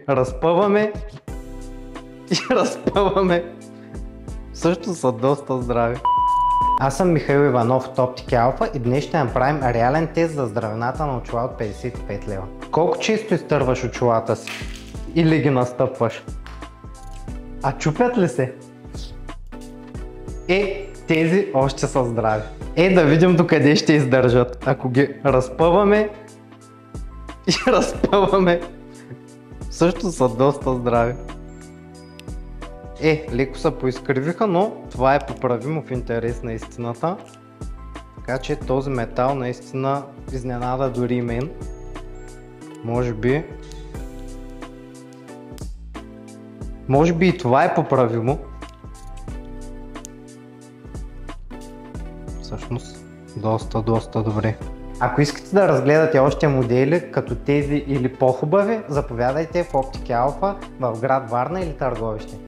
разпъваме и разпъваме. Също са доста здрави. Аз съм Михаил Иванов от Оптики Алфа и днес ще направим реален тест за здравината на очила от 55 лева. Колко често изтърваш очилата си? Или ги настъпваш? А чупят ли се? Тези още са здрави. Да видим докъде ще издържат. Ако ги разпъваме и разпъваме, също са доста здрави. Леко се поизкривиха, но това е поправимо в интерес на истината. Така че този метал наистина изненада дори мен. Може би и това е поправимо. Всъщност, доста добре. Ако искате да разгледате още модели като тези или по-хубави, заповядайте в Оптики Алфа в град Варна или Търговище.